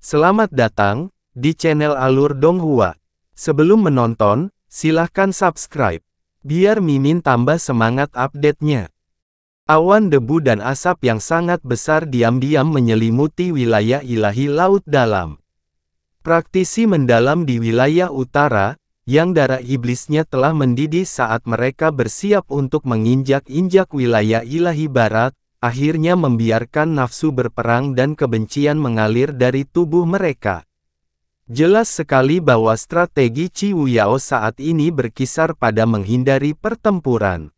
Selamat datang di channel Alur Donghua. Sebelum menonton, silahkan subscribe, biar Mimin tambah semangat update-nya. Awan debu dan asap yang sangat besar diam-diam menyelimuti wilayah ilahi laut dalam. Praktisi mendalam di wilayah utara, yang darah iblisnya telah mendidih saat mereka bersiap untuk menginjak-injak wilayah ilahi barat, akhirnya membiarkan nafsu berperang dan kebencian mengalir dari tubuh mereka. Jelas sekali bahwa strategi Qiwu Yao saat ini berkisar pada menghindari pertempuran.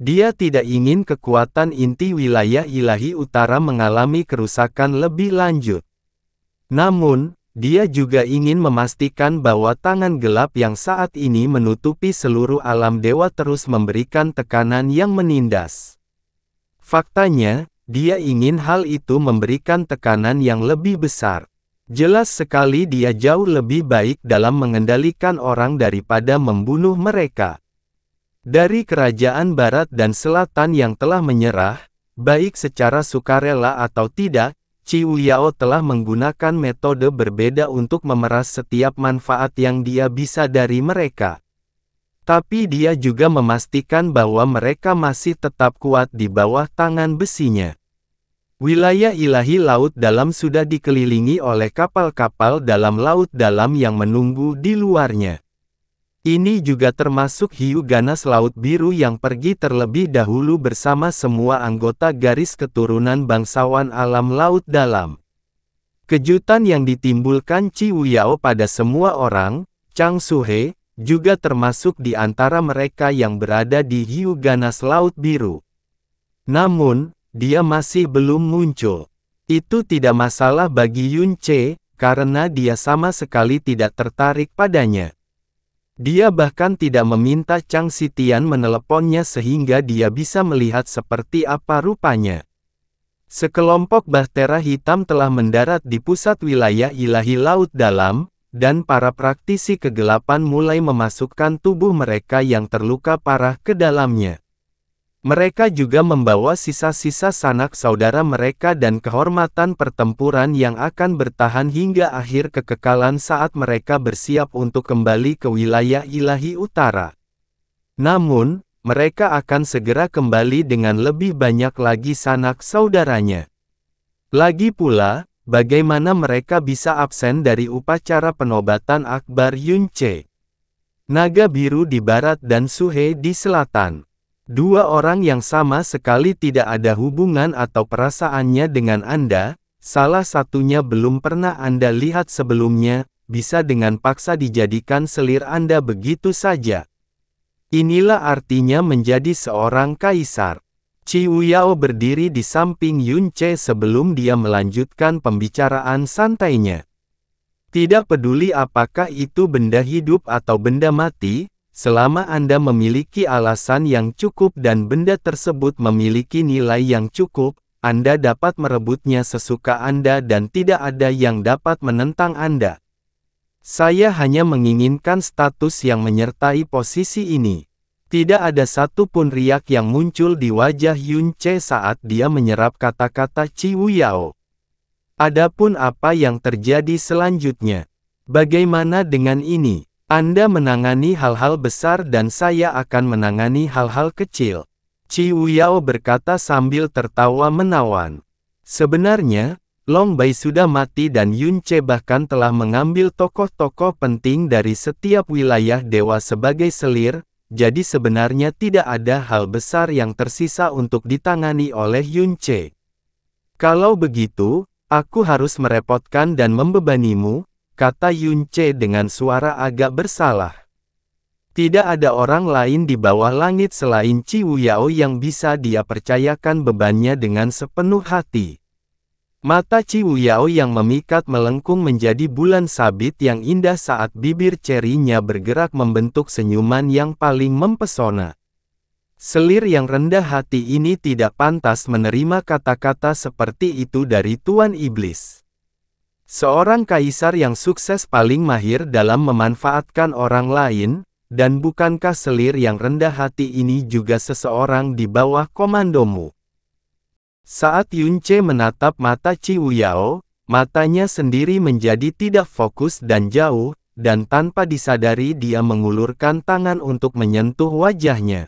Dia tidak ingin kekuatan inti wilayah ilahi utara mengalami kerusakan lebih lanjut. Namun, dia juga ingin memastikan bahwa tangan gelap yang saat ini menutupi seluruh alam dewa terus memberikan tekanan yang menindas. Faktanya, dia ingin hal itu memberikan tekanan yang lebih besar. Jelas sekali dia jauh lebih baik dalam mengendalikan orang daripada membunuh mereka. Dari kerajaan barat dan selatan yang telah menyerah, baik secara sukarela atau tidak, Qiwu Yao telah menggunakan metode berbeda untuk memeras setiap manfaat yang dia bisa dari mereka. Tapi dia juga memastikan bahwa mereka masih tetap kuat di bawah tangan besinya. Wilayah ilahi laut dalam sudah dikelilingi oleh kapal-kapal dalam laut dalam yang menunggu di luarnya. Ini juga termasuk hiu ganas laut biru yang pergi terlebih dahulu bersama semua anggota garis keturunan bangsawan alam laut dalam. Kejutan yang ditimbulkan Qiwu Yao pada semua orang, Chang Suhe, juga termasuk di antara mereka yang berada di hiu ganas laut biru. Namun, dia masih belum muncul. Itu tidak masalah bagi Yun Ce, karena dia sama sekali tidak tertarik padanya. Dia bahkan tidak meminta Chang Xitian meneleponnya sehingga dia bisa melihat seperti apa rupanya. Sekelompok bahtera hitam telah mendarat di pusat wilayah ilahi laut dalam, dan para praktisi kegelapan mulai memasukkan tubuh mereka yang terluka parah ke dalamnya. Mereka juga membawa sisa-sisa sanak saudara mereka dan kehormatan pertempuran yang akan bertahan hingga akhir kekekalan saat mereka bersiap untuk kembali ke wilayah ilahi utara. Namun, mereka akan segera kembali dengan lebih banyak lagi sanak saudaranya. Lagi pula, bagaimana mereka bisa absen dari upacara penobatan Akbar Yun Ce? Naga biru di barat dan Suhe di selatan. Dua orang yang sama sekali tidak ada hubungan atau perasaannya dengan Anda, salah satunya belum pernah Anda lihat sebelumnya, bisa dengan paksa dijadikan selir Anda begitu saja. Inilah artinya menjadi seorang kaisar. Qiwu Yao berdiri di samping Yun Ce sebelum dia melanjutkan pembicaraan santainya. Tidak peduli apakah itu benda hidup atau benda mati, selama Anda memiliki alasan yang cukup dan benda tersebut memiliki nilai yang cukup, Anda dapat merebutnya sesuka Anda dan tidak ada yang dapat menentang Anda. Saya hanya menginginkan status yang menyertai posisi ini. Tidak ada satu pun riak yang muncul di wajah Yun Ce saat dia menyerap kata-kata Qiwu Yao. Adapun apa yang terjadi selanjutnya? Bagaimana dengan ini? Anda menangani hal-hal besar dan saya akan menangani hal-hal kecil. Qiwu Yao berkata sambil tertawa menawan. Sebenarnya, Long Bai sudah mati dan Yun Ce bahkan telah mengambil tokoh-tokoh penting dari setiap wilayah dewa sebagai selir, jadi sebenarnya tidak ada hal besar yang tersisa untuk ditangani oleh Yun Ce. Kalau begitu, aku harus merepotkan dan membebanimu, kata Yun Ce dengan suara agak bersalah. Tidak ada orang lain di bawah langit selain Qiwu Yao yang bisa dia percayakan bebannya dengan sepenuh hati. Mata Qiwu Yao yang memikat melengkung menjadi bulan sabit yang indah saat bibir cerinya bergerak membentuk senyuman yang paling mempesona. Selir yang rendah hati ini tidak pantas menerima kata-kata seperti itu dari Tuan Iblis. Seorang kaisar yang sukses paling mahir dalam memanfaatkan orang lain, dan bukankah selir yang rendah hati ini juga seseorang di bawah komandomu? Saat Yun Ce menatap mata Qiwu Yao, matanya sendiri menjadi tidak fokus dan jauh, dan tanpa disadari dia mengulurkan tangan untuk menyentuh wajahnya.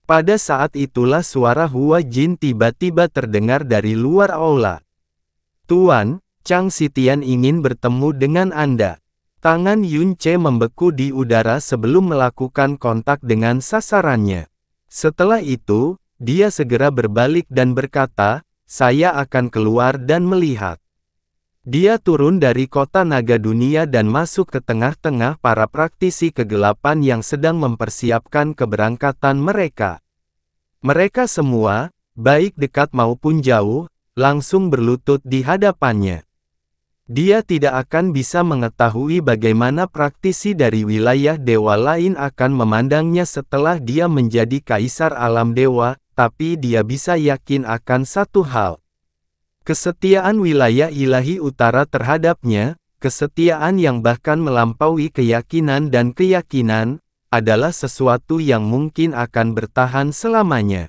Pada saat itulah suara Hua Jin tiba-tiba terdengar dari luar aula. "Tuan, Chang Xitian ingin bertemu dengan Anda." Tangan Yun Ce membeku di udara sebelum melakukan kontak dengan sasarannya. Setelah itu, dia segera berbalik dan berkata, "Saya akan keluar dan melihat." Dia turun dari kota naga dunia dan masuk ke tengah-tengah para praktisi kegelapan yang sedang mempersiapkan keberangkatan mereka. Mereka semua, baik dekat maupun jauh, langsung berlutut di hadapannya. Dia tidak akan bisa mengetahui bagaimana praktisi dari wilayah dewa lain akan memandangnya setelah dia menjadi kaisar alam dewa, tapi dia bisa yakin akan satu hal. Kesetiaan wilayah ilahi utara terhadapnya, kesetiaan yang bahkan melampaui keyakinan dan keyakinan, adalah sesuatu yang mungkin akan bertahan selamanya.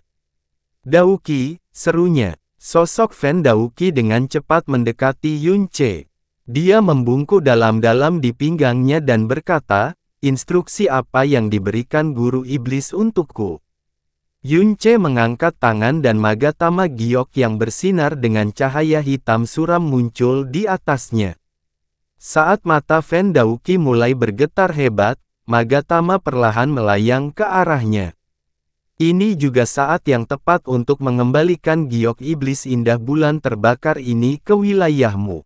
"Daoqi," serunya. Sosok Fan Daoqi dengan cepat mendekati Yun Ce. Dia membungkuk dalam-dalam di pinggangnya dan berkata, "Instruksi apa yang diberikan guru iblis untukku?" Yun Ce mengangkat tangan dan magatama giok yang bersinar dengan cahaya hitam suram muncul di atasnya. Saat mata Fan Daoqi mulai bergetar hebat, magatama perlahan melayang ke arahnya. Ini juga saat yang tepat untuk mengembalikan giok iblis indah bulan terbakar ini ke wilayahmu.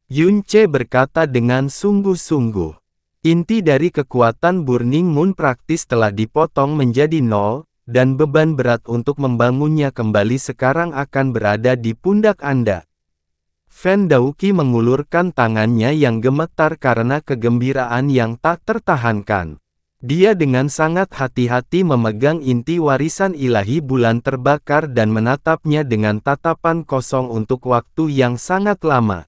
Yun Ce berkata dengan sungguh-sungguh. Inti dari kekuatan Burning Moon praktis telah dipotong menjadi 0, dan beban berat untuk membangunnya kembali sekarang akan berada di pundak Anda. Fan Daoqi mengulurkan tangannya yang gemetar karena kegembiraan yang tak tertahankan. Dia dengan sangat hati-hati memegang inti warisan ilahi bulan terbakar dan menatapnya dengan tatapan kosong untuk waktu yang sangat lama.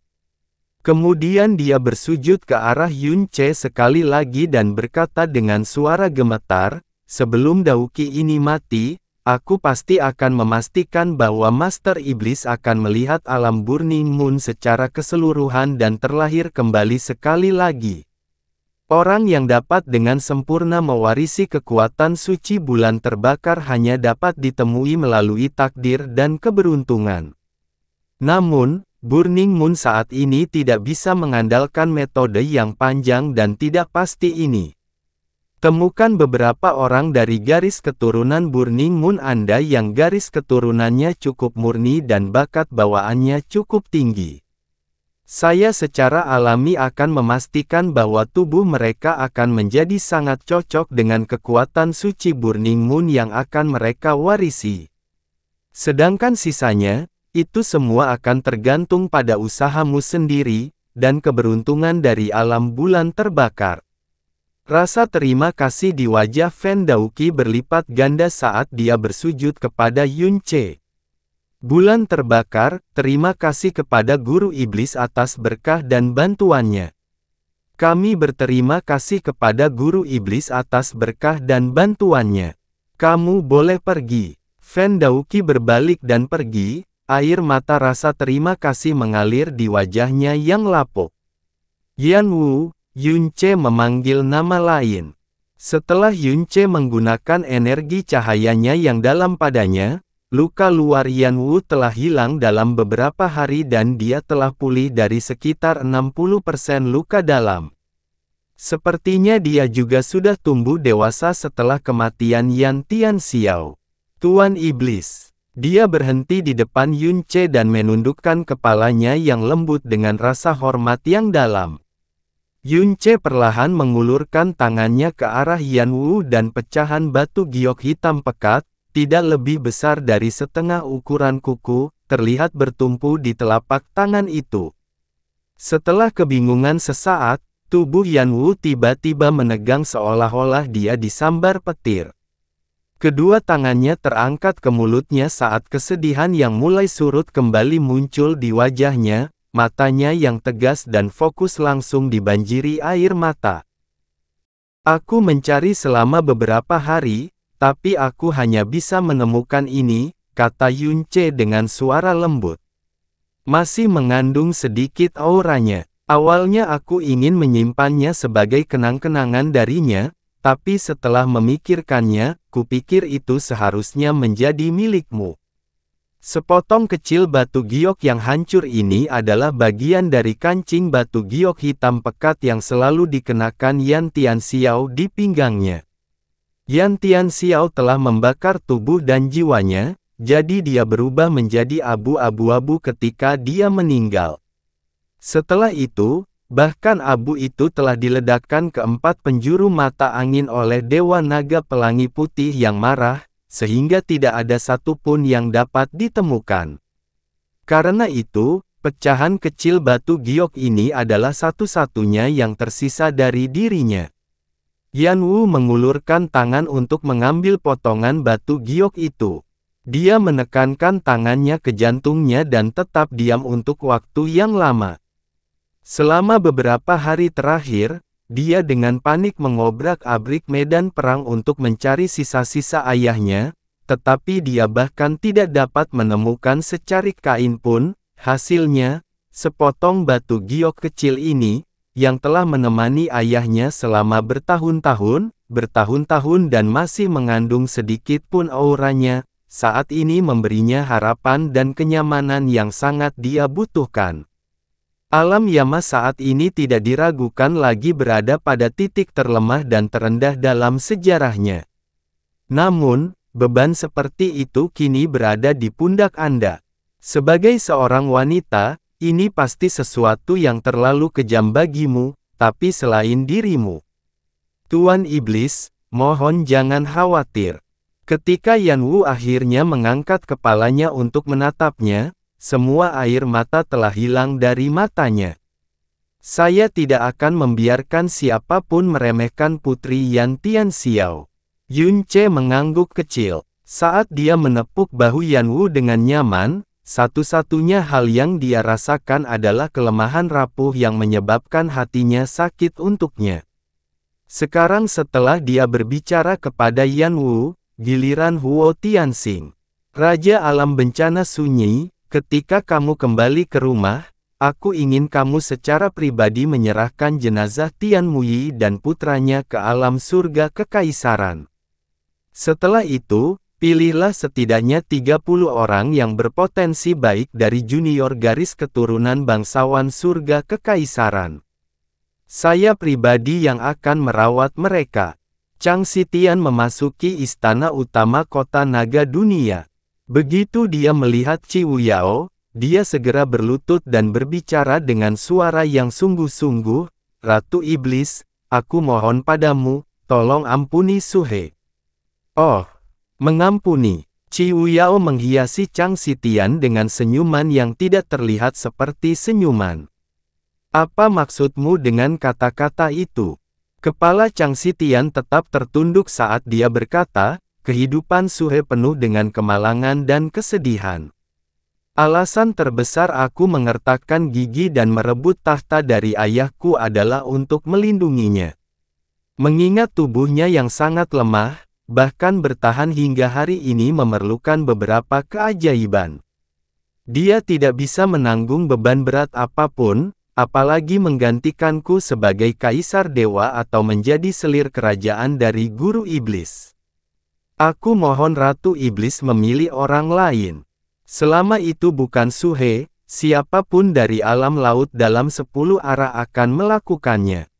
Kemudian dia bersujud ke arah Yun Ce sekali lagi dan berkata dengan suara gemetar, "Sebelum Daoqi ini mati, aku pasti akan memastikan bahwa Master Iblis akan melihat alam Burning Moon secara keseluruhan dan terlahir kembali sekali lagi." Orang yang dapat dengan sempurna mewarisi kekuatan suci bulan terbakar hanya dapat ditemui melalui takdir dan keberuntungan. Namun, Burning Moon saat ini tidak bisa mengandalkan metode yang panjang dan tidak pasti ini. Temukan beberapa orang dari garis keturunan Burning Moon Anda yang garis keturunannya cukup murni dan bakat bawaannya cukup tinggi. Saya secara alami akan memastikan bahwa tubuh mereka akan menjadi sangat cocok dengan kekuatan suci Burning Moon yang akan mereka warisi. Sedangkan sisanya, itu semua akan tergantung pada usahamu sendiri, dan keberuntungan dari alam bulan terbakar. Rasa terima kasih di wajah Fan Daoqi berlipat ganda saat dia bersujud kepada Yun Ce. "Bulan terbakar, terima kasih kepada Guru Iblis atas berkah dan bantuannya. Kami berterima kasih kepada Guru Iblis atas berkah dan bantuannya. Kamu boleh pergi." Fan Daoqi berbalik dan pergi, air mata rasa terima kasih mengalir di wajahnya yang lapuk. "Yan Wu," Yun Ce memanggil nama lain. Setelah Yun Ce menggunakan energi cahayanya yang dalam padanya, luka luar Yan Wu telah hilang dalam beberapa hari dan dia telah pulih dari sekitar 60% luka dalam. Sepertinya dia juga sudah tumbuh dewasa setelah kematian Yan Tianxiao. "Tuan Iblis." Dia berhenti di depan Yun Ce dan menundukkan kepalanya yang lembut dengan rasa hormat yang dalam. Yun Ce perlahan mengulurkan tangannya ke arah Yan Wu dan pecahan batu giok hitam pekat, tidak lebih besar dari setengah ukuran kuku, terlihat bertumpu di telapak tangan itu. Setelah kebingungan sesaat, tubuh Yan Wu tiba-tiba menegang seolah-olah dia disambar petir. Kedua tangannya terangkat ke mulutnya saat kesedihan yang mulai surut kembali muncul di wajahnya. Matanya yang tegas dan fokus langsung dibanjiri air mata. "Aku mencari selama beberapa hari, tapi aku hanya bisa menemukan ini," kata Yun Ce dengan suara lembut. Masih mengandung sedikit auranya. Awalnya aku ingin menyimpannya sebagai kenang-kenangan darinya, tapi setelah memikirkannya, kupikir itu seharusnya menjadi milikmu. Sepotong kecil batu giok yang hancur ini adalah bagian dari kancing batu giok hitam pekat yang selalu dikenakan Yan Tianxiao di pinggangnya. Yan Tianxiao telah membakar tubuh dan jiwanya, jadi dia berubah menjadi abu-abu ketika dia meninggal. Setelah itu, bahkan abu itu telah diledakkan ke 4 penjuru mata angin oleh Dewa Naga Pelangi Putih yang marah, sehingga tidak ada satupun yang dapat ditemukan. Karena itu, pecahan kecil batu giok ini adalah satu-satunya yang tersisa dari dirinya. Yan Wu mengulurkan tangan untuk mengambil potongan batu giok itu. Dia menekankan tangannya ke jantungnya dan tetap diam untuk waktu yang lama. Selama beberapa hari terakhir, dia dengan panik mengobrak-abrik medan perang untuk mencari sisa-sisa ayahnya, tetapi dia bahkan tidak dapat menemukan secarik kain pun. Hasilnya, sepotong batu giok kecil ini, yang telah menemani ayahnya selama bertahun-tahun dan masih mengandung sedikit pun auranya, saat ini memberinya harapan dan kenyamanan yang sangat dia butuhkan. Alam Yama saat ini tidak diragukan lagi berada pada titik terlemah dan terendah dalam sejarahnya. Namun, beban seperti itu kini berada di pundak Anda. Sebagai seorang wanita, ini pasti sesuatu yang terlalu kejam bagimu, tapi selain dirimu, Tuan Iblis, mohon jangan khawatir. Ketika Yan Wu akhirnya mengangkat kepalanya untuk menatapnya, semua air mata telah hilang dari matanya. Saya tidak akan membiarkan siapapun meremehkan Putri Yan Tianxiao. Yun Ce mengangguk kecil. Saat dia menepuk bahu Yan Wu dengan nyaman, satu-satunya hal yang dia rasakan adalah kelemahan rapuh yang menyebabkan hatinya sakit untuknya. Sekarang setelah dia berbicara kepada Yan Wu, giliran Huo Tianxing, Raja Alam Bencana Sunyi, ketika kamu kembali ke rumah, aku ingin kamu secara pribadi menyerahkan jenazah Tian Muyi dan putranya ke alam surga kekaisaran. Setelah itu, pilihlah setidaknya 30 orang yang berpotensi baik dari junior garis keturunan bangsawan surga kekaisaran. Saya pribadi yang akan merawat mereka. Chang Xitian memasuki istana utama kota naga dunia. Begitu dia melihat Ciwu Yao, dia segera berlutut dan berbicara dengan suara yang sungguh-sungguh, Ratu Iblis, aku mohon padamu, tolong ampuni Suhe. Oh, mengampuni. Ciwu Yao menghiasi Chang Xitian dengan senyuman yang tidak terlihat seperti senyuman. Apa maksudmu dengan kata-kata itu? Kepala Chang Xitian tetap tertunduk saat dia berkata, kehidupan Suhe penuh dengan kemalangan dan kesedihan. Alasan terbesar aku mengertakkan gigi dan merebut tahta dari ayahku adalah untuk melindunginya. Mengingat tubuhnya yang sangat lemah, bahkan bertahan hingga hari ini memerlukan beberapa keajaiban. Dia tidak bisa menanggung beban berat apapun, apalagi menggantikanku sebagai kaisar dewa atau menjadi selir kerajaan dari guru iblis. Aku mohon Ratu Iblis memilih orang lain. Selama itu bukan Suhe, siapapun dari alam laut dalam 10 arah akan melakukannya.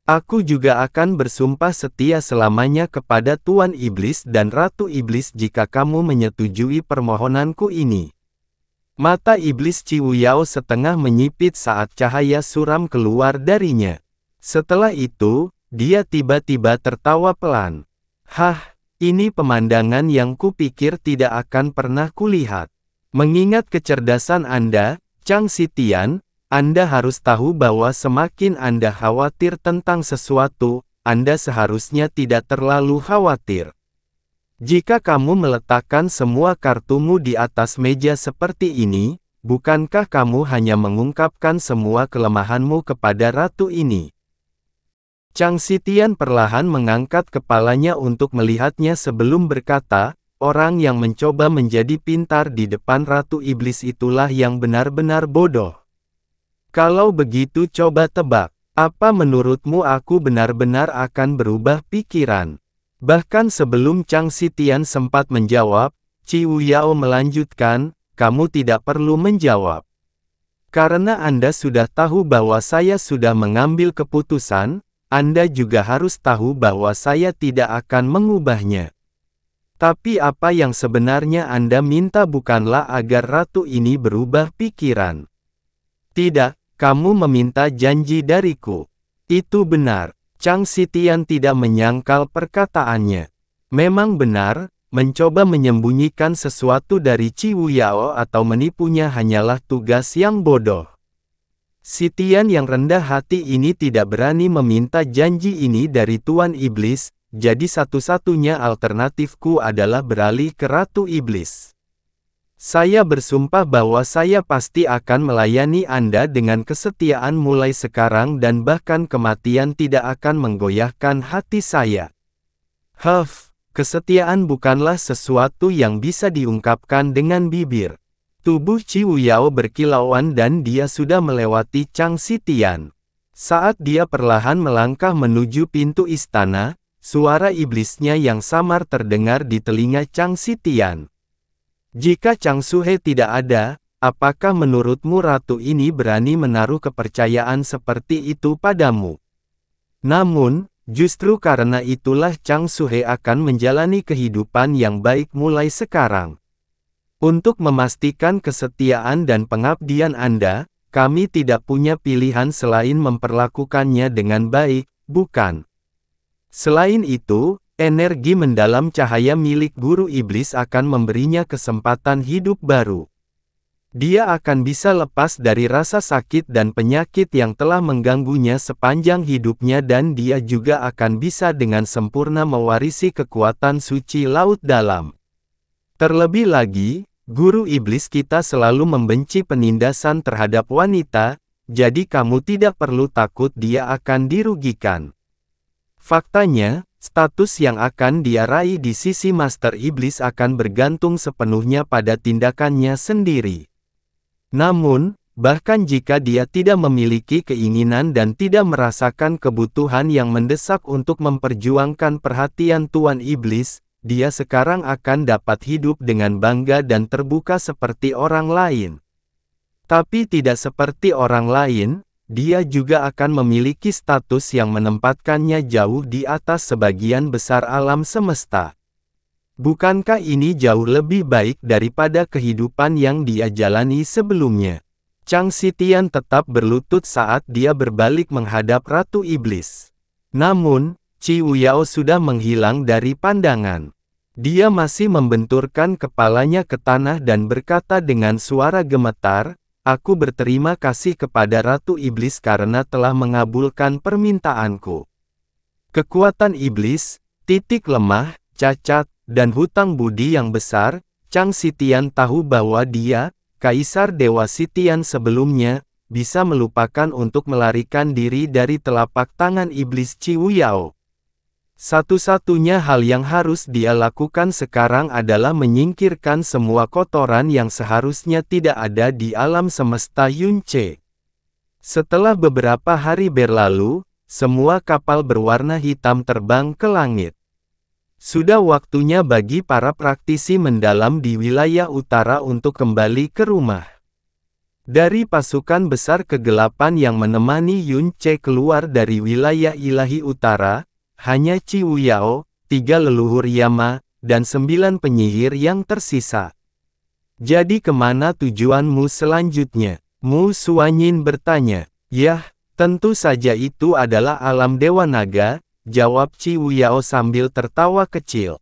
Aku juga akan bersumpah setia selamanya kepada Tuan Iblis dan Ratu Iblis jika kamu menyetujui permohonanku ini. Mata Iblis Ciwu Yao setengah menyipit saat cahaya suram keluar darinya. Setelah itu, dia tiba-tiba tertawa pelan. Hah! Ini pemandangan yang kupikir tidak akan pernah kulihat. Mengingat kecerdasan Anda, Chang Xitian, Anda harus tahu bahwa semakin Anda khawatir tentang sesuatu, Anda seharusnya tidak terlalu khawatir. Jika kamu meletakkan semua kartumu di atas meja seperti ini, bukankah kamu hanya mengungkapkan semua kelemahanmu kepada ratu ini? Chang Xitian perlahan mengangkat kepalanya untuk melihatnya sebelum berkata, orang yang mencoba menjadi pintar di depan Ratu Iblis itulah yang benar-benar bodoh. Kalau begitu coba tebak, apa menurutmu aku benar-benar akan berubah pikiran? Bahkan sebelum Chang Xitian sempat menjawab, Qi Wuyao melanjutkan, kamu tidak perlu menjawab. Karena Anda sudah tahu bahwa saya sudah mengambil keputusan, Anda juga harus tahu bahwa saya tidak akan mengubahnya. Tapi apa yang sebenarnya Anda minta bukanlah agar ratu ini berubah pikiran. Tidak, kamu meminta janji dariku. Itu benar. Chang Xitian tidak menyangkal perkataannya. Memang benar, mencoba menyembunyikan sesuatu dari Qi Wuyao atau menipunya hanyalah tugas yang bodoh. Xitian yang rendah hati ini tidak berani meminta janji ini dari Tuan Iblis, jadi satu-satunya alternatifku adalah beralih ke Ratu Iblis. Saya bersumpah bahwa saya pasti akan melayani Anda dengan kesetiaan mulai sekarang dan bahkan kematian tidak akan menggoyahkan hati saya. Kesetiaan bukanlah sesuatu yang bisa diungkapkan dengan bibir. Tubuh Qi Wuyao berkilauan dan dia sudah melewati Chang Xitian. Saat dia perlahan melangkah menuju pintu istana, suara iblisnya yang samar terdengar di telinga Chang Xitian. Jika Chang Suhe tidak ada, apakah menurutmu ratu ini berani menaruh kepercayaan seperti itu padamu? Namun, justru karena itulah Chang Suhe akan menjalani kehidupan yang baik mulai sekarang. Untuk memastikan kesetiaan dan pengabdian Anda, kami tidak punya pilihan selain memperlakukannya dengan baik, bukan? Selain itu, energi mendalam cahaya milik Guru Iblis akan memberinya kesempatan hidup baru. Dia akan bisa lepas dari rasa sakit dan penyakit yang telah mengganggunya sepanjang hidupnya dan dia juga akan bisa dengan sempurna mewarisi kekuatan suci laut dalam. Terlebih lagi, Guru Iblis kita selalu membenci penindasan terhadap wanita, jadi kamu tidak perlu takut dia akan dirugikan. Faktanya, status yang akan dia raih di sisi Master Iblis akan bergantung sepenuhnya pada tindakannya sendiri. Namun, bahkan jika dia tidak memiliki keinginan dan tidak merasakan kebutuhan yang mendesak untuk memperjuangkan perhatian Tuan Iblis, dia sekarang akan dapat hidup dengan bangga dan terbuka seperti orang lain. Tapi tidak seperti orang lain, dia juga akan memiliki status yang menempatkannya jauh di atas sebagian besar alam semesta. Bukankah ini jauh lebih baik daripada kehidupan yang dia jalani sebelumnya? Chang Xitian tetap berlutut saat dia berbalik menghadap Ratu Iblis. Namun, Qi Wuyao sudah menghilang dari pandangan. Dia masih membenturkan kepalanya ke tanah dan berkata dengan suara gemetar, "Aku berterima kasih kepada Ratu Iblis karena telah mengabulkan permintaanku." Kekuatan iblis, titik lemah, cacat, dan hutang budi yang besar, Chang Xitian tahu bahwa dia, Kaisar Dewa Xitian sebelumnya, bisa melupakan untuk melarikan diri dari telapak tangan iblis Qi Wuyao. Satu-satunya hal yang harus dia lakukan sekarang adalah menyingkirkan semua kotoran yang seharusnya tidak ada di alam semesta Yunce. Setelah beberapa hari berlalu, semua kapal berwarna hitam terbang ke langit. Sudah waktunya bagi para praktisi mendalam di wilayah utara untuk kembali ke rumah. Dari pasukan besar kegelapan yang menemani Yunce keluar dari wilayah ilahi utara, hanya Qi Wuyao, 3 leluhur Yama, dan 9 penyihir yang tersisa. Jadi kemana tujuanmu selanjutnya? Mu Suanyin bertanya. Yah, tentu saja itu adalah alam Dewa Naga, jawab Qi Wuyao sambil tertawa kecil.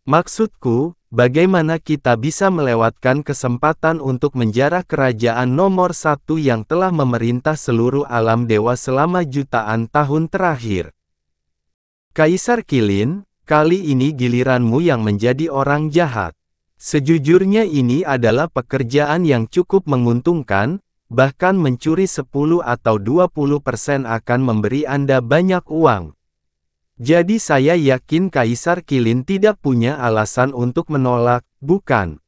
Maksudku, bagaimana kita bisa melewatkan kesempatan untuk menjarah kerajaan nomor 1 yang telah memerintah seluruh alam dewa selama jutaan tahun terakhir? Kaisar Qilin, kali ini giliranmu yang menjadi orang jahat. Sejujurnya ini adalah pekerjaan yang cukup menguntungkan, bahkan mencuri 10 atau 20% akan memberi Anda banyak uang. Jadi saya yakin Kaisar Qilin tidak punya alasan untuk menolak, bukan?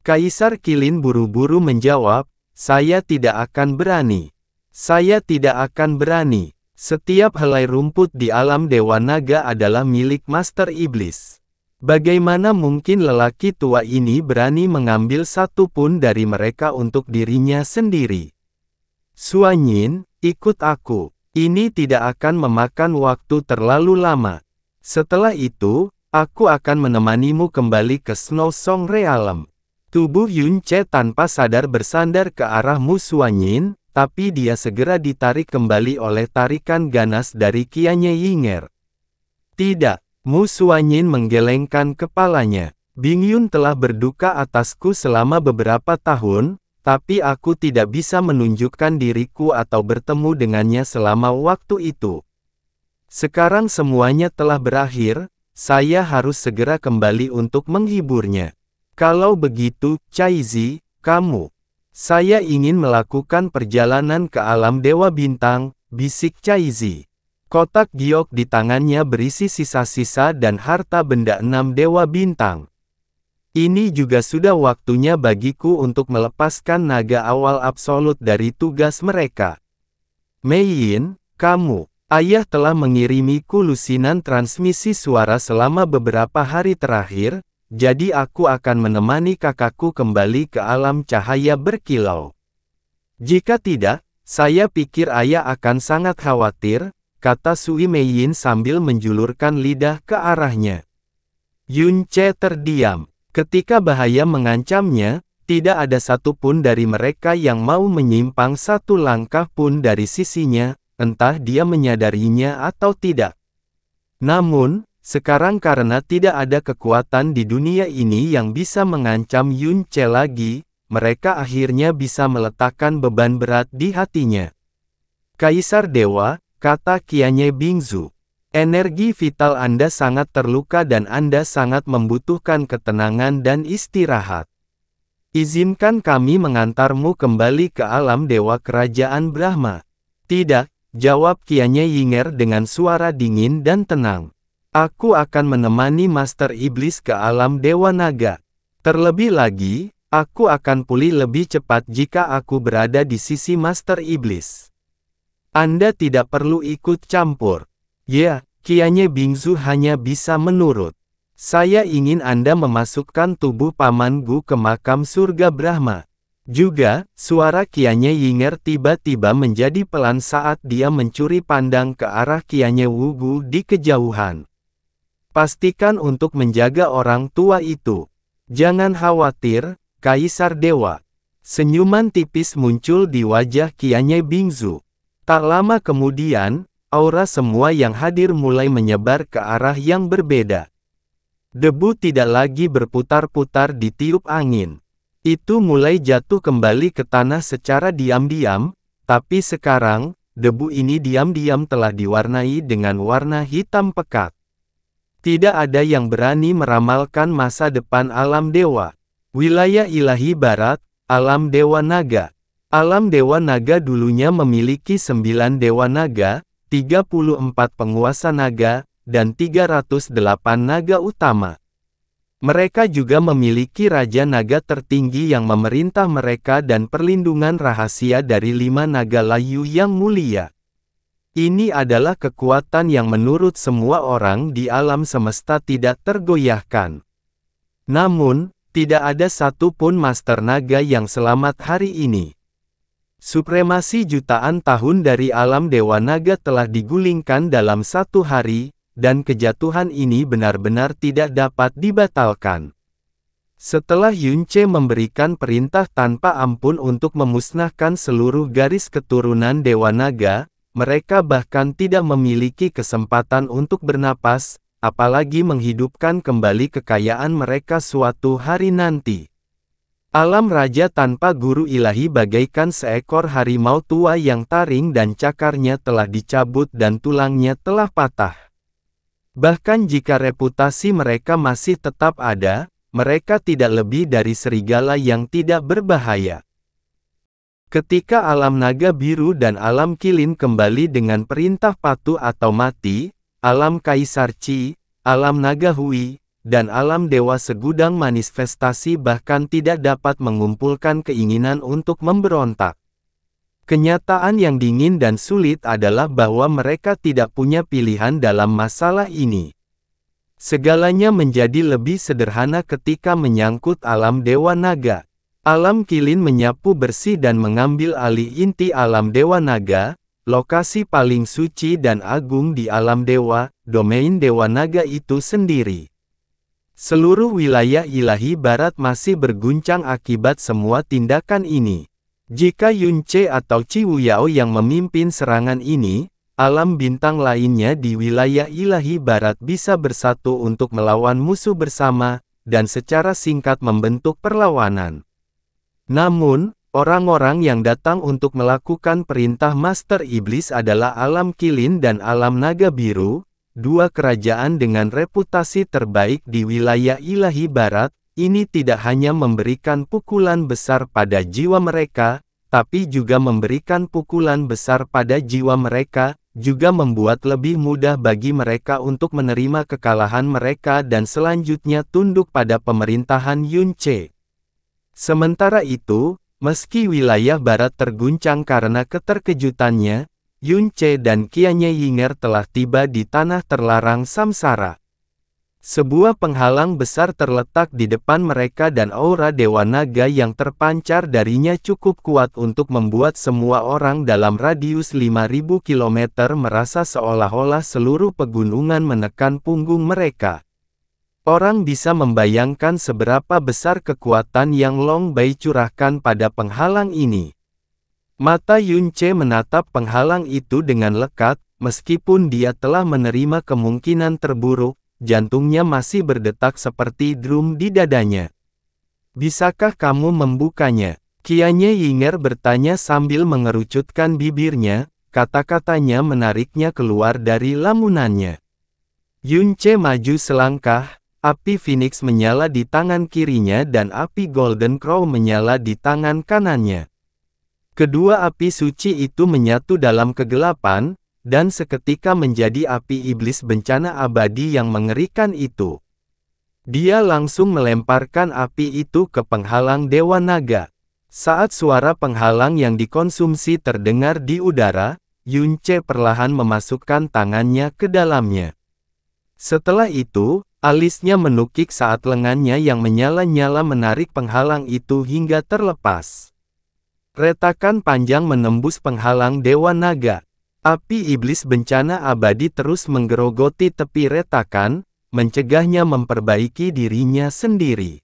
Kaisar Qilin buru-buru menjawab, saya tidak akan berani. Saya tidak akan berani. Setiap helai rumput di alam Dewa Naga adalah milik Master Iblis. Bagaimana mungkin lelaki tua ini berani mengambil satu pun dari mereka untuk dirinya sendiri? Suanyin, ikut aku. Ini tidak akan memakan waktu terlalu lama. Setelah itu, aku akan menemanimu kembali ke Snow Song Realm. Tubuh Yun Ce tanpa sadar bersandar ke arah Mu Suanyin, tapi dia segera ditarik kembali oleh tarikan ganas dari Qianye Yinger. Tidak, Mu Suanyin menggelengkan kepalanya. Bing Yun telah berduka atasku selama beberapa tahun, tapi aku tidak bisa menunjukkan diriku atau bertemu dengannya selama waktu itu. Sekarang semuanya telah berakhir, saya harus segera kembali untuk menghiburnya. Kalau begitu, Caizi, kamu. Saya ingin melakukan perjalanan ke alam Dewa Bintang, bisik Caizi. Kotak giok di tangannya berisi sisa-sisa dan harta benda 6 Dewa Bintang. Ini juga sudah waktunya bagiku untuk melepaskan naga awal absolut dari tugas mereka. Mei Yin, kamu. Ayah telah mengirimiku lusinan transmisi suara selama beberapa hari terakhir, jadi aku akan menemani kakakku kembali ke alam cahaya berkilau. Jika tidak, saya pikir ayah akan sangat khawatir, kata Sui Meiyin sambil menjulurkan lidah ke arahnya. Yun Ce terdiam. Ketika bahaya mengancamnya, tidak ada satupun dari mereka yang mau menyimpang satu langkah pun dari sisinya, entah dia menyadarinya atau tidak. Namun, sekarang karena tidak ada kekuatan di dunia ini yang bisa mengancam Yun Ce lagi, mereka akhirnya bisa meletakkan beban berat di hatinya. Kaisar Dewa, kata Qianye Bingzu, energi vital Anda sangat terluka dan Anda sangat membutuhkan ketenangan dan istirahat. Izinkan kami mengantarmu kembali ke alam Dewa Kerajaan Brahma. Tidak, jawab Qianye Yinger dengan suara dingin dan tenang. Aku akan menemani Master Iblis ke alam Dewa Naga. Terlebih lagi, aku akan pulih lebih cepat jika aku berada di sisi Master Iblis. Anda tidak perlu ikut campur. Ya, Qianye Bingzu hanya bisa menurut. Saya ingin Anda memasukkan tubuh Paman Gu ke makam surga Brahma. Juga, suara Qianye Yinger tiba-tiba menjadi pelan saat dia mencuri pandang ke arah Qianye Wugu di kejauhan. Pastikan untuk menjaga orang tua itu. Jangan khawatir, Kaisar Dewa. Senyuman tipis muncul di wajah Qianye Bingzu. Tak lama kemudian, aura semua yang hadir mulai menyebar ke arah yang berbeda. Debu tidak lagi berputar-putar di tiup angin. Itu mulai jatuh kembali ke tanah secara diam-diam, tapi sekarang, debu ini diam-diam telah diwarnai dengan warna hitam pekat. Tidak ada yang berani meramalkan masa depan alam dewa. Wilayah ilahi barat, alam Dewa Naga. Alam Dewa Naga dulunya memiliki 9 Dewa Naga, 34 penguasa naga, dan 308 naga utama. Mereka juga memiliki Raja Naga tertinggi yang memerintah mereka dan perlindungan rahasia dari 5 naga layu yang mulia. Ini adalah kekuatan yang menurut semua orang di alam semesta tidak tergoyahkan. Namun, tidak ada satu pun Master Naga yang selamat hari ini. Supremasi jutaan tahun dari alam Dewa Naga telah digulingkan dalam satu hari, dan kejatuhan ini benar-benar tidak dapat dibatalkan. Setelah Yun Ce memberikan perintah tanpa ampun untuk memusnahkan seluruh garis keturunan Dewa Naga, mereka bahkan tidak memiliki kesempatan untuk bernapas, apalagi menghidupkan kembali kekayaan mereka suatu hari nanti. Alam Raja tanpa guru ilahi bagaikan seekor harimau tua yang taring dan cakarnya telah dicabut dan tulangnya telah patah. Bahkan jika reputasi mereka masih tetap ada, mereka tidak lebih dari serigala yang tidak berbahaya. Ketika alam naga biru dan alam Qilin kembali dengan perintah patuh atau mati, alam Kaisar Qi, alam naga Hui, dan alam dewa segudang manifestasi bahkan tidak dapat mengumpulkan keinginan untuk memberontak. Kenyataan yang dingin dan sulit adalah bahwa mereka tidak punya pilihan dalam masalah ini. Segalanya menjadi lebih sederhana ketika menyangkut alam Dewa Naga. Alam Qilin menyapu bersih dan mengambil alih inti alam Dewa Naga, lokasi paling suci dan agung di alam dewa, domain Dewa Naga itu sendiri. Seluruh wilayah ilahi barat masih berguncang akibat semua tindakan ini. Jika Yunce atau Qi Wuyao yang memimpin serangan ini, alam bintang lainnya di wilayah ilahi barat bisa bersatu untuk melawan musuh bersama, dan secara singkat membentuk perlawanan. Namun, orang-orang yang datang untuk melakukan perintah Master Iblis adalah alam Qilin dan alam naga biru, dua kerajaan dengan reputasi terbaik di wilayah ilahi barat. Ini tidak hanya memberikan pukulan besar pada jiwa mereka, tapi juga memberikan pukulan besar pada jiwa mereka, juga membuat lebih mudah bagi mereka untuk menerima kekalahan mereka dan selanjutnya tunduk pada pemerintahan Yunce. Sementara itu, meski wilayah barat terguncang karena keterkejutannya, Yunce dan Qianye Yinger telah tiba di tanah terlarang samsara. Sebuah penghalang besar terletak di depan mereka dan aura Dewa Naga yang terpancar darinya cukup kuat untuk membuat semua orang dalam radius 5.000 km merasa seolah-olah seluruh pegunungan menekan punggung mereka. Orang bisa membayangkan seberapa besar kekuatan yang Long Bai curahkan pada penghalang ini. Mata Yunce menatap penghalang itu dengan lekat, meskipun dia telah menerima kemungkinan terburuk. Jantungnya masih berdetak seperti drum di dadanya. Bisakah kamu membukanya? Qianye Yinger bertanya sambil mengerucutkan bibirnya, kata-katanya menariknya keluar dari lamunannya. Yunce maju selangkah, api Phoenix menyala di tangan kirinya dan api Golden Crow menyala di tangan kanannya. Kedua api suci itu menyatu dalam kegelapan, dan seketika menjadi api iblis bencana abadi yang mengerikan itu. Dia langsung melemparkan api itu ke penghalang Dewa Naga. Saat suara penghalang yang dikonsumsi terdengar di udara, Yunce perlahan memasukkan tangannya ke dalamnya. Setelah itu, alisnya menukik saat lengannya yang menyala-nyala menarik penghalang itu hingga terlepas. Retakan panjang menembus penghalang Dewa Naga. Api iblis bencana abadi terus menggerogoti tepi retakan, mencegahnya memperbaiki dirinya sendiri.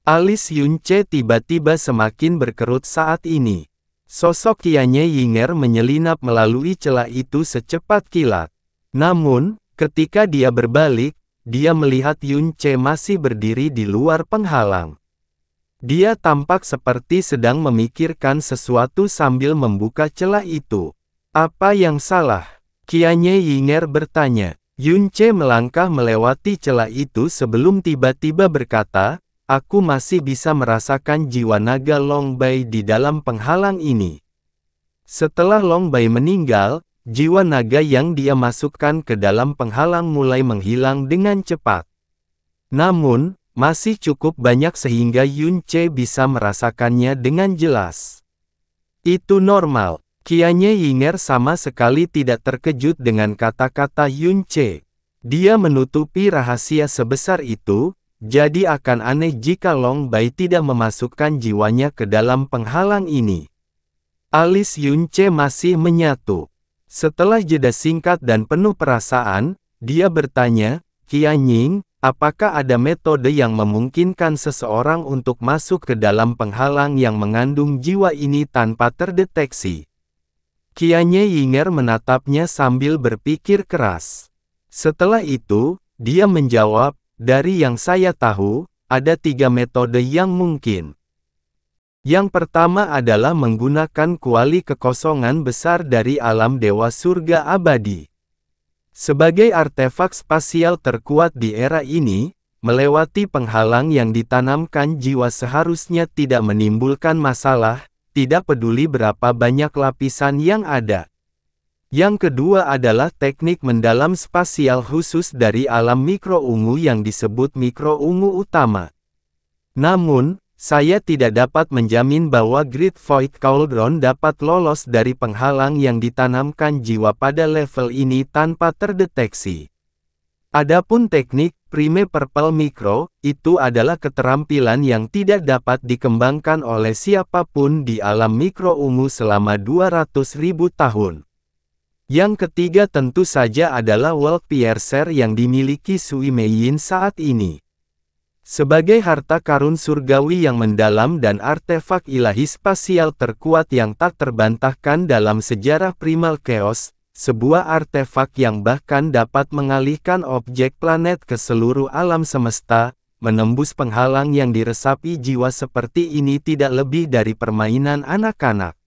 Alis Yunce tiba-tiba semakin berkerut saat ini. Sosok Qianye Yinger menyelinap melalui celah itu secepat kilat. Namun, ketika dia berbalik, dia melihat Yunce masih berdiri di luar penghalang. Dia tampak seperti sedang memikirkan sesuatu sambil membuka celah itu. Apa yang salah? Qianye Yinger bertanya. Yunce melangkah melewati celah itu sebelum tiba-tiba berkata, aku masih bisa merasakan jiwa naga Long Bai di dalam penghalang ini. Setelah Long Bai meninggal, jiwa naga yang dia masukkan ke dalam penghalang mulai menghilang dengan cepat. Namun, masih cukup banyak sehingga Yunce bisa merasakannya dengan jelas. Itu normal. Qianye Yinger sama sekali tidak terkejut dengan kata-kata Yunce. Dia menutupi rahasia sebesar itu, jadi akan aneh jika Long Bai tidak memasukkan jiwanya ke dalam penghalang ini. Alis Yunce masih menyatu. Setelah jeda singkat dan penuh perasaan, dia bertanya, Qianying, apakah ada metode yang memungkinkan seseorang untuk masuk ke dalam penghalang yang mengandung jiwa ini tanpa terdeteksi? Qianye Yinger menatapnya sambil berpikir keras. Setelah itu, dia menjawab, dari yang saya tahu, ada 3 metode yang mungkin. Yang pertama adalah menggunakan kuali kekosongan besar dari alam dewa surga abadi. Sebagai artefak spasial terkuat di era ini, melewati penghalang yang ditanamkan jiwa seharusnya tidak menimbulkan masalah, tidak peduli berapa banyak lapisan yang ada. Yang kedua adalah teknik mendalam spasial khusus dari alam mikroungu yang disebut mikroungu utama. Namun, saya tidak dapat menjamin bahwa Great Void Cauldron dapat lolos dari penghalang yang ditanamkan jiwa pada level ini tanpa terdeteksi. Adapun teknik Prime Purple Micro, itu adalah keterampilan yang tidak dapat dikembangkan oleh siapapun di alam mikroungu selama 200.000 tahun. Yang ketiga tentu saja adalah World Piercer yang dimiliki Sui Meiyin saat ini. Sebagai harta karun surgawi yang mendalam dan artefak ilahi spasial terkuat yang tak terbantahkan dalam sejarah Primal Chaos, sebuah artefak yang bahkan dapat mengalihkan objek planet ke seluruh alam semesta, menembus penghalang yang diresapi jiwa seperti ini tidak lebih dari permainan anak-anak.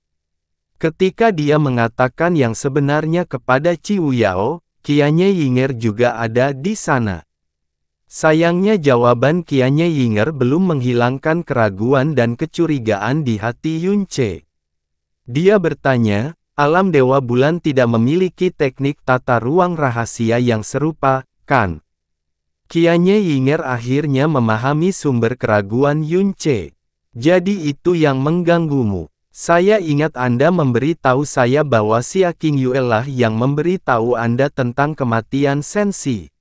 Ketika dia mengatakan yang sebenarnya kepada Ciu Yao, Qianye Yinger juga ada di sana. Sayangnya jawaban Qianye Yinger belum menghilangkan keraguan dan kecurigaan di hati Yun Ce. Dia bertanya, alam Dewa Bulan tidak memiliki teknik tata ruang rahasia yang serupa, kan? Qianye Yinger akhirnya memahami sumber keraguan Yun Ce. Jadi itu yang mengganggumu. Saya ingat Anda memberi tahu saya bahwa Xia Qingyue lah yang memberi tahu Anda tentang kematian Sensi.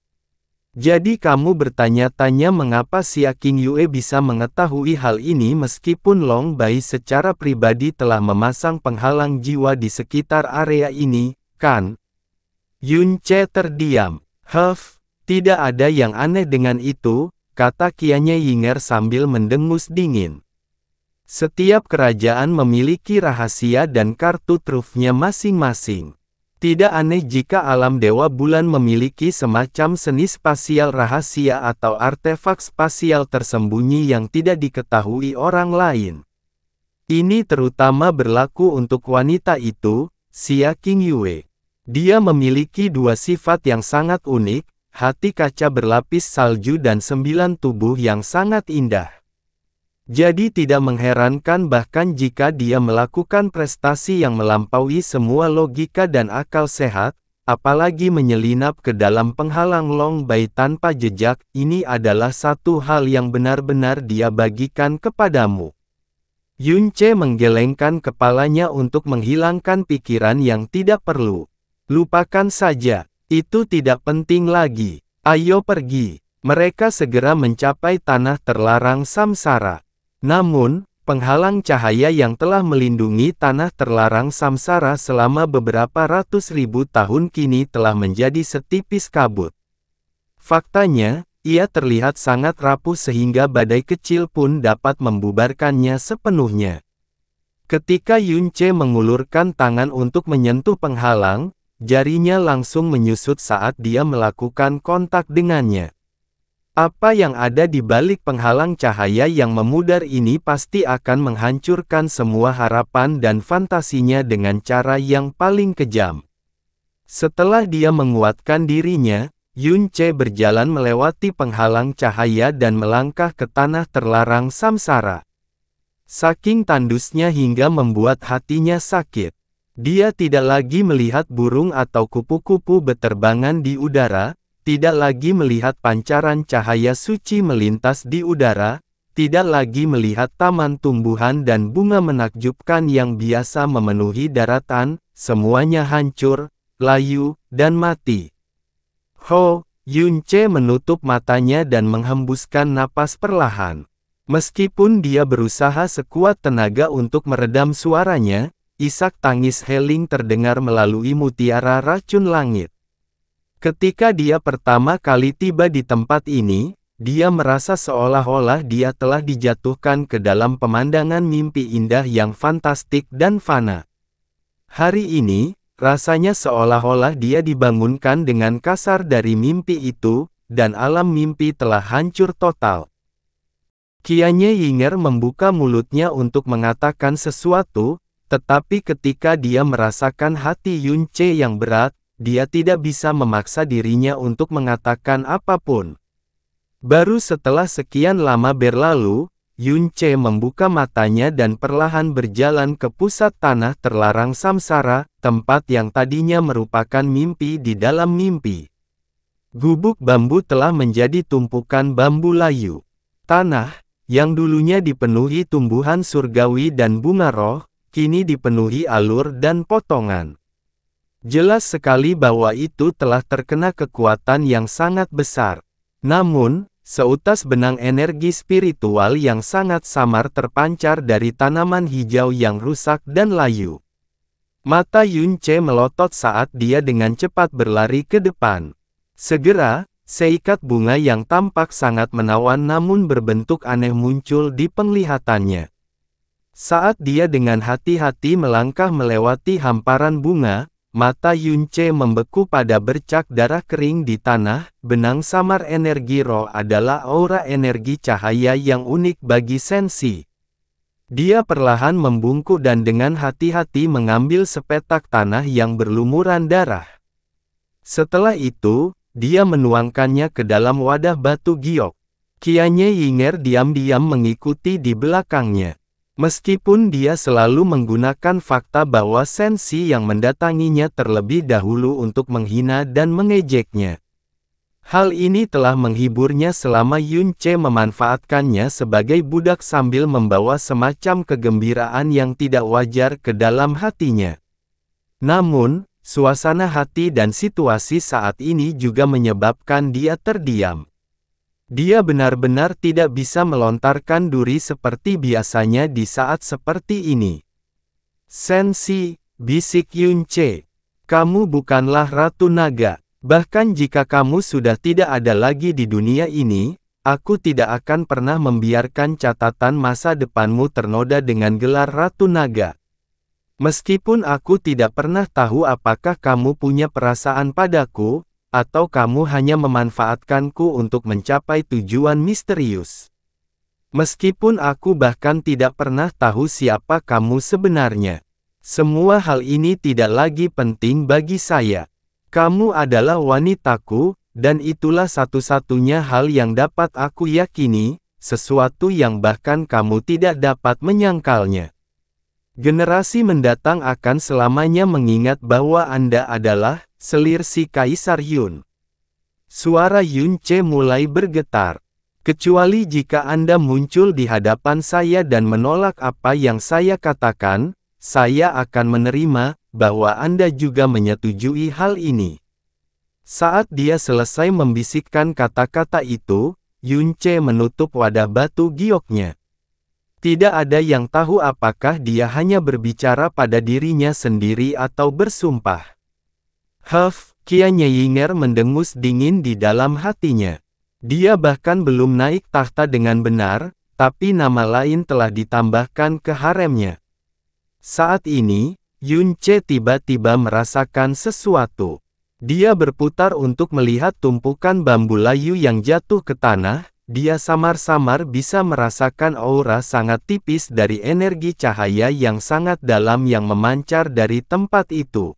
Jadi kamu bertanya-tanya mengapa Xia Qingyue bisa mengetahui hal ini meskipun Long Bai secara pribadi telah memasang penghalang jiwa di sekitar area ini, kan? Yun Ce terdiam. Tidak ada yang aneh dengan itu, kata Qianye Yinger sambil mendengus dingin. Setiap kerajaan memiliki rahasia dan kartu trufnya masing-masing. Tidak aneh jika alam Dewa Bulan memiliki semacam seni spasial rahasia atau artefak spasial tersembunyi yang tidak diketahui orang lain. Ini terutama berlaku untuk wanita itu, Xia Qingyue. Dia memiliki dua sifat yang sangat unik, hati kaca berlapis salju dan 9 tubuh yang sangat indah. Jadi tidak mengherankan bahkan jika dia melakukan prestasi yang melampaui semua logika dan akal sehat, apalagi menyelinap ke dalam penghalang Long Bai tanpa jejak, ini adalah satu hal yang benar-benar dia bagikan kepadamu. Yun Ce menggelengkan kepalanya untuk menghilangkan pikiran yang tidak perlu. Lupakan saja, itu tidak penting lagi. Ayo pergi. Mereka segera mencapai tanah terlarang samsara. Namun, penghalang cahaya yang telah melindungi tanah terlarang samsara selama beberapa ratus ribu tahun kini telah menjadi setipis kabut. Faktanya, ia terlihat sangat rapuh sehingga badai kecil pun dapat membubarkannya sepenuhnya. Ketika Yun Ce mengulurkan tangan untuk menyentuh penghalang, jarinya langsung menyusut saat dia melakukan kontak dengannya. Apa yang ada di balik penghalang cahaya yang memudar ini pasti akan menghancurkan semua harapan dan fantasinya dengan cara yang paling kejam. Setelah dia menguatkan dirinya, Yun Ce berjalan melewati penghalang cahaya dan melangkah ke tanah terlarang samsara. Saking tandusnya hingga membuat hatinya sakit. Dia tidak lagi melihat burung atau kupu-kupu beterbangan di udara, tidak lagi melihat pancaran cahaya suci melintas di udara, tidak lagi melihat taman tumbuhan dan bunga menakjubkan yang biasa memenuhi daratan, semuanya hancur, layu, dan mati. Yun Ce menutup matanya dan menghembuskan napas perlahan. Meskipun dia berusaha sekuat tenaga untuk meredam suaranya, isak tangis Heling terdengar melalui mutiara racun langit. Ketika dia pertama kali tiba di tempat ini, dia merasa seolah-olah dia telah dijatuhkan ke dalam pemandangan mimpi indah yang fantastik dan fana. Hari ini, rasanya seolah-olah dia dibangunkan dengan kasar dari mimpi itu, dan alam mimpi telah hancur total. Qianye Yinger membuka mulutnya untuk mengatakan sesuatu, tetapi ketika dia merasakan hati Yun Ce yang berat, dia tidak bisa memaksa dirinya untuk mengatakan apapun. Baru setelah sekian lama berlalu, Yun Ce membuka matanya dan perlahan berjalan ke pusat tanah terlarang samsara, tempat yang tadinya merupakan mimpi di dalam mimpi. Gubuk bambu telah menjadi tumpukan bambu layu. Tanah, yang dulunya dipenuhi tumbuhan surgawi dan bunga roh, kini dipenuhi alur dan potongan. Jelas sekali bahwa itu telah terkena kekuatan yang sangat besar. Namun, seutas benang energi spiritual yang sangat samar terpancar dari tanaman hijau yang rusak dan layu. Mata Yun Ce melotot saat dia dengan cepat berlari ke depan. Segera, seikat bunga yang tampak sangat menawan namun berbentuk aneh muncul di penglihatannya. Saat dia dengan hati-hati melangkah melewati hamparan bunga, mata Yun Ce membeku pada bercak darah kering di tanah. Benang samar energi roh adalah aura energi cahaya yang unik bagi Sensi. Dia perlahan membungkuk dan dengan hati-hati mengambil sepetak tanah yang berlumuran darah. Setelah itu, dia menuangkannya ke dalam wadah batu giok. Qianye Yinger diam-diam mengikuti di belakangnya. Meskipun dia selalu menggunakan fakta bahwa Sensi yang mendatanginya terlebih dahulu untuk menghina dan mengejeknya. Hal ini telah menghiburnya selama Yun Ce memanfaatkannya sebagai budak sambil membawa semacam kegembiraan yang tidak wajar ke dalam hatinya. Namun, suasana hati dan situasi saat ini juga menyebabkan dia terdiam. Dia benar-benar tidak bisa melontarkan duri seperti biasanya di saat seperti ini. Sensi, bisik Yun Ce. Kamu bukanlah Ratu Naga. Bahkan jika kamu sudah tidak ada lagi di dunia ini, aku tidak akan pernah membiarkan catatan masa depanmu ternoda dengan gelar Ratu Naga. Meskipun aku tidak pernah tahu apakah kamu punya perasaan padaku, atau kamu hanya memanfaatkanku untuk mencapai tujuan misterius. Meskipun aku bahkan tidak pernah tahu siapa kamu sebenarnya. Semua hal ini tidak lagi penting bagi saya. Kamu adalah wanitaku, dan itulah satu-satunya hal yang dapat aku yakini, sesuatu yang bahkan kamu tidak dapat menyangkalnya. Generasi mendatang akan selamanya mengingat bahwa Anda adalah selir si Kaisar Yun. Suara Yun Ce mulai bergetar. Kecuali jika Anda muncul di hadapan saya dan menolak apa yang saya katakan, saya akan menerima bahwa Anda juga menyetujui hal ini. Saat dia selesai membisikkan kata-kata itu, Yun Ce menutup wadah batu gioknya. Tidak ada yang tahu apakah dia hanya berbicara pada dirinya sendiri atau bersumpah. Qianye Yinger mendengus dingin di dalam hatinya. Dia bahkan belum naik tahta dengan benar, tapi nama lain telah ditambahkan ke haremnya. Saat ini, Yun Ce tiba-tiba merasakan sesuatu. Dia berputar untuk melihat tumpukan bambu layu yang jatuh ke tanah. Dia samar-samar bisa merasakan aura sangat tipis dari energi cahaya yang sangat dalam yang memancar dari tempat itu.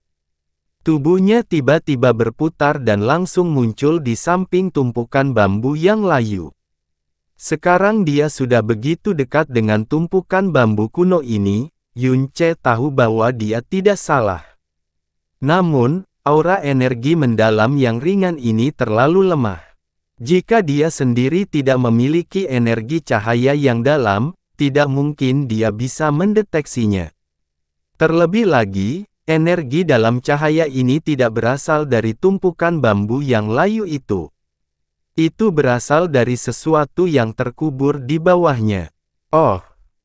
Tubuhnya tiba-tiba berputar dan langsung muncul di samping tumpukan bambu yang layu. Sekarang dia sudah begitu dekat dengan tumpukan bambu kuno ini, Yun Ce tahu bahwa dia tidak salah. Namun, aura energi mendalam yang ringan ini terlalu lemah. Jika dia sendiri tidak memiliki energi cahaya yang dalam, tidak mungkin dia bisa mendeteksinya. Terlebih lagi, energi dalam cahaya ini tidak berasal dari tumpukan bambu yang layu itu. Itu berasal dari sesuatu yang terkubur di bawahnya. Oh,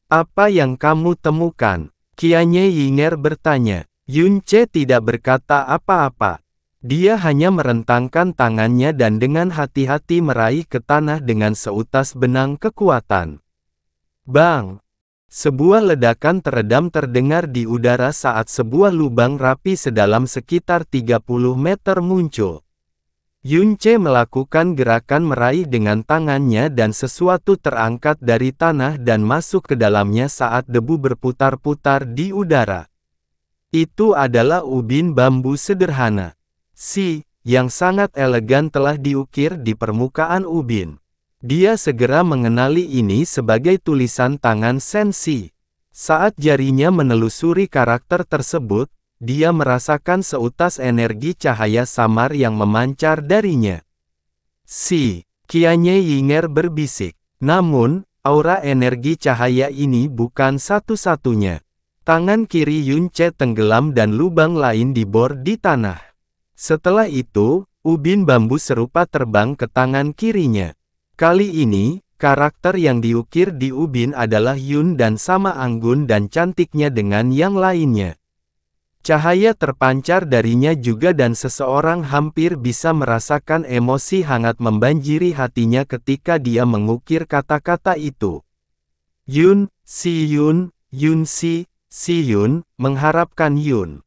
apa yang kamu temukan? Qianye Yinger bertanya. Yun Ce tidak berkata apa-apa. Dia hanya merentangkan tangannya dan dengan hati-hati meraih ke tanah dengan seutas benang kekuatan. Bang! Sebuah ledakan teredam terdengar di udara saat sebuah lubang rapi sedalam sekitar 30 meter muncul. Yun Ce melakukan gerakan meraih dengan tangannya dan sesuatu terangkat dari tanah dan masuk ke dalamnya saat debu berputar-putar di udara. Itu adalah ubin bambu sederhana. Yang sangat elegan telah diukir di permukaan ubin. Dia segera mengenali ini sebagai tulisan tangan Sensi. Saat jarinya menelusuri karakter tersebut, dia merasakan seutas energi cahaya samar yang memancar darinya. Si Qianye Yinger berbisik. Namun, aura energi cahaya ini bukan satu-satunya. Tangan kiri Yunce tenggelam dan lubang lain dibor di tanah. Setelah itu, ubin bambu serupa terbang ke tangan kirinya. Kali ini, karakter yang diukir di ubin adalah Yun dan sama anggun dan cantiknya dengan yang lainnya. Cahaya terpancar darinya juga dan seseorang hampir bisa merasakan emosi hangat membanjiri hatinya ketika dia mengukir kata-kata itu. Yun, si Yun, Yun si Yun, mengharapkan Yun.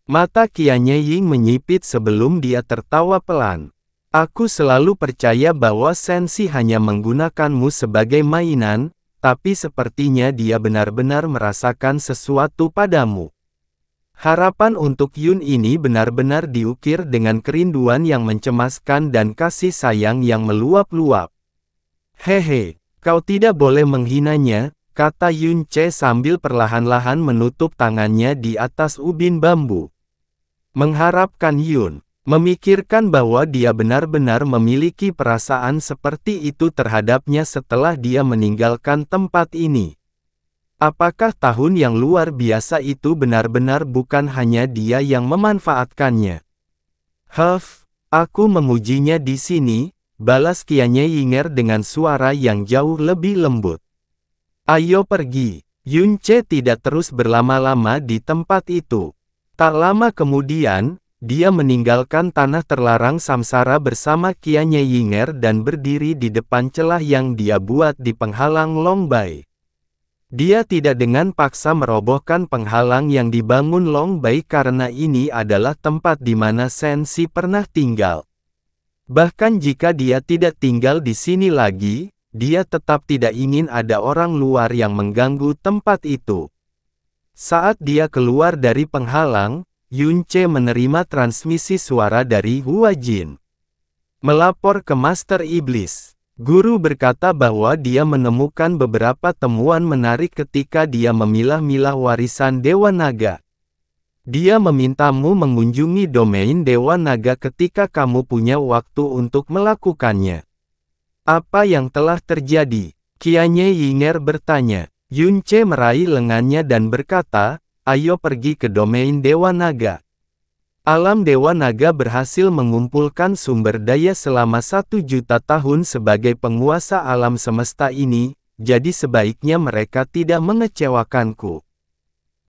Mata Qianye Ying menyipit sebelum dia tertawa pelan. Aku selalu percaya bahwa Sensi hanya menggunakanmu sebagai mainan, tapi sepertinya dia benar-benar merasakan sesuatu padamu. Harapan untuk Yun ini benar-benar diukir dengan kerinduan yang mencemaskan dan kasih sayang yang meluap-luap. Hehe, kau tidak boleh menghinanya, kata Yun Ce sambil perlahan-lahan menutup tangannya di atas ubin bambu. Mengharapkan Yun, memikirkan bahwa dia benar-benar memiliki perasaan seperti itu terhadapnya setelah dia meninggalkan tempat ini. Apakah tahun yang luar biasa itu benar-benar bukan hanya dia yang memanfaatkannya? Aku memujinya di sini, balas Qianye Yinger dengan suara yang jauh lebih lembut. Ayo pergi. Yun Ce tidak terus berlama-lama di tempat itu. Tak lama kemudian, dia meninggalkan tanah terlarang samsara bersama Qianye Yinger dan berdiri di depan celah yang dia buat di penghalang Long Bai. Dia tidak dengan paksa merobohkan penghalang yang dibangun Long Bai karena ini adalah tempat di mana Sensi pernah tinggal. Bahkan jika dia tidak tinggal di sini lagi, dia tetap tidak ingin ada orang luar yang mengganggu tempat itu. Saat dia keluar dari penghalang, Yun Ce menerima transmisi suara dari Hua Jin. Melapor ke Master Iblis. Guru berkata bahwa dia menemukan beberapa temuan menarik ketika dia memilah-milah warisan Dewa Naga. Dia memintamu mengunjungi domain Dewa Naga ketika kamu punya waktu untuk melakukannya. Apa yang telah terjadi? Qianye Yinger bertanya. Yun Ce meraih lengannya dan berkata, ayo pergi ke domain Dewa Naga. Alam Dewa Naga berhasil mengumpulkan sumber daya selama 1 juta tahun sebagai penguasa alam semesta ini, jadi sebaiknya mereka tidak mengecewakanku.